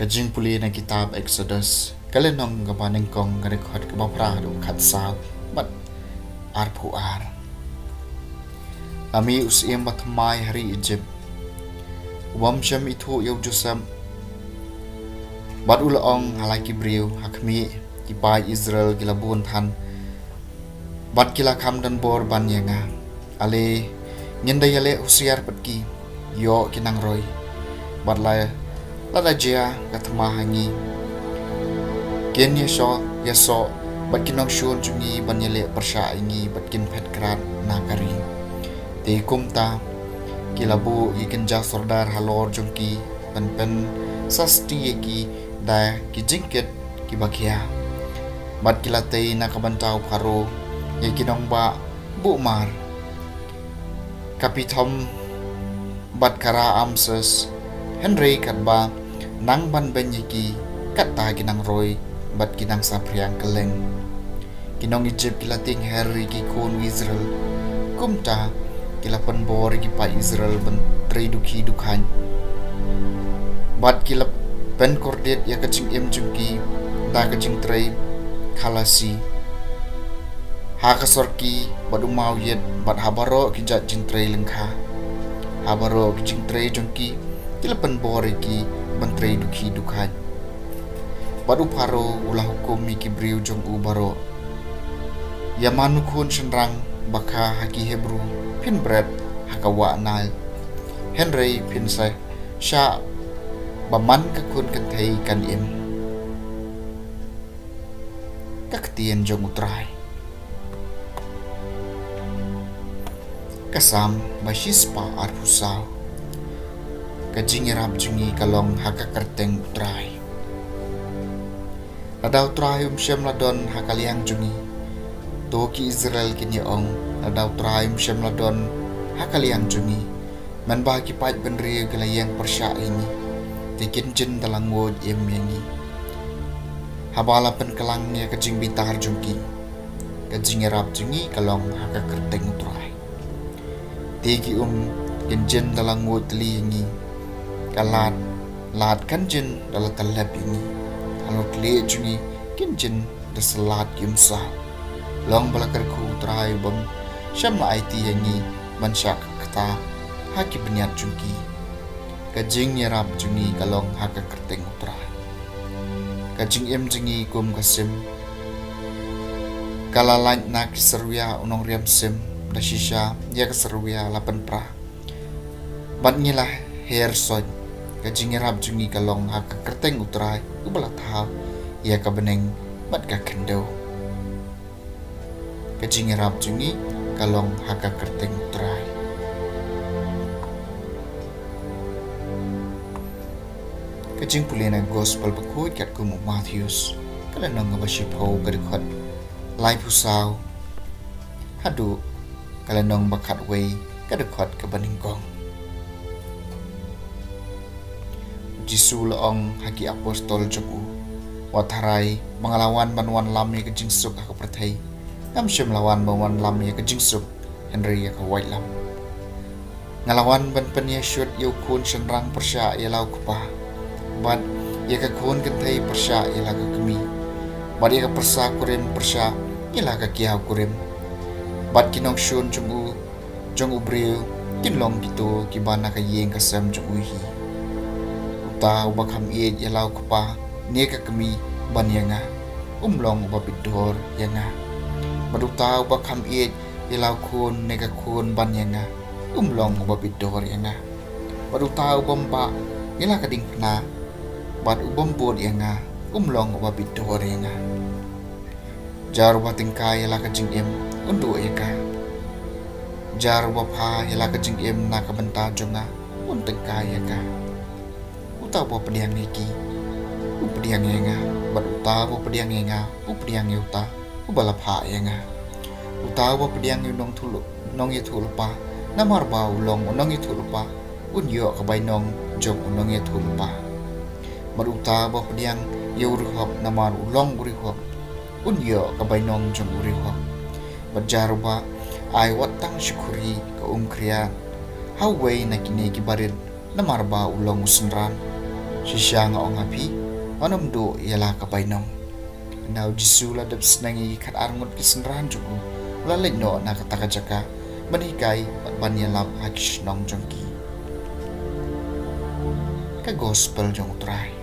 Kajing puli na kitab Exodus kalenong gabaning kong garekhot kabapra do khatsaw bat arpu ar ami usiem batmai hari Egypt wam syam itu yau jusam bat ulaong halaki briu hakmi ipai Israel gilabun than bat kila kam dan bor ban yanga ale nyendai ale usiar patki yo kinang roy bat la lada jia katma hangi ken yaso bat kinong shun jungi banyele persha ingi bat kin phet krat nakari te kumta kilabu yikin ja sordar halor jungki pen sasti yeki da ki jingket ki bakia bat kilate nakabantau pharo yekinong ba bu mar kapitom bat kara amses Henry katba nang ban benyiki kata kinang roy bat kinang sapriang keleng kinong Egypt kilating Henry ki kon Israel kumta kilapan bor ki pa Israel ban trei dukhi dukhan bat kilap pen kordet ya kacing jungki da kacing trei khalasi ha kasorki badu mau yet bat habaro ki jat jing trei lengkha habaro ki jing trei jungki kilapan bor ki menteri dukhi dukhan badu paro ulah hukum mi kibriu jong u baro yamanu kun senrang baka haki Hebrew pin bread hakawa nal Henry pin sai sha baman ka kun kan thei kan im kaktien jong utrai kasam bashispa arpusau kajing rab jungi kalong haka kerteng utrai ladau trai syam ladon hakaliang jungi toki Israel kini ong ladau trai syam ladon hakaliang jungi man bagi pat benri gelayang persya ini tikin jin dalang wod yem yangi habala pen kelangnya kajing bitar jungi kajing rab jungi kalong haka kerteng utrai tiki kin dalang wod telingi kalat lat kanjin dalam talab ini kalau kle jungi kinjin deselat yumsa long balakar ku trai bam syama IT yangi mansyak kata haki benyat jungi kajing nyerap jungi kalong haka kerteng utrai kajing jungi kum kasim kalalan nak serwia unong riam sim dasisha ya keserwia lapan pra batnyilah hair sod kajing rab jungi kalong haka kerteng utrai ubalat hal ia kabeneng bat ka kendo kajing rab jungi kalong haka kerteng utrai kajing pulena gospel bakut kat kumu Matthews kalenong ngabashipo gadikot live husau hadu kalenong bakat way gadikot kabaningkong Jisu leong haki apostol joku watharai mengalawan banwan lami ke jingsuk aku perthai ngamsyam lawan banwan lami ke jingsuk Henry ka white lam ngalawan ban penyesut yau kun senrang persya yalau kupa bat ya ka kun kentai persya yalah ka kemi bat ya ka persa kurim persya yalah ka kiau kurim bat kinong syun jong ubril kinlong gitu kibana ka yeng kasam jong uhi tau bakam iet yalau kupa nieka kemi ban yanga umlong babidor yanga badu tau bakam iet yalau kun neka kun ban yanga umlong babidor yanga badu tau bomba yala kading pna bad ubombod yanga umlong babidor yanga jar batingkai yala kajing em undu yaka jar bapha yala kajing em na kabenta jonga untengkai yaka uta bo pediang neki pediang yenga bat uta bo pediang yenga pediang yuta balapha yenga uta bo pediang nong thulu nong ye thulpa namar ba ulong nong ye thulpa unyo ka bai nong jok nong ye thulpa maruta bo pediang yuri hop namar ulong uri hop unyo ka bai nong jong uri hop bajaruba ai watang syukuri ka kriya hawai nakine kibarit namar ba ulong usenran sisya nga ong api manam do yala ka bai nong now jisula dap senangi kat arngut kisenran juku lalek no na kata jaka manikai banyalap hakish nong jongki ka gospel jong utrai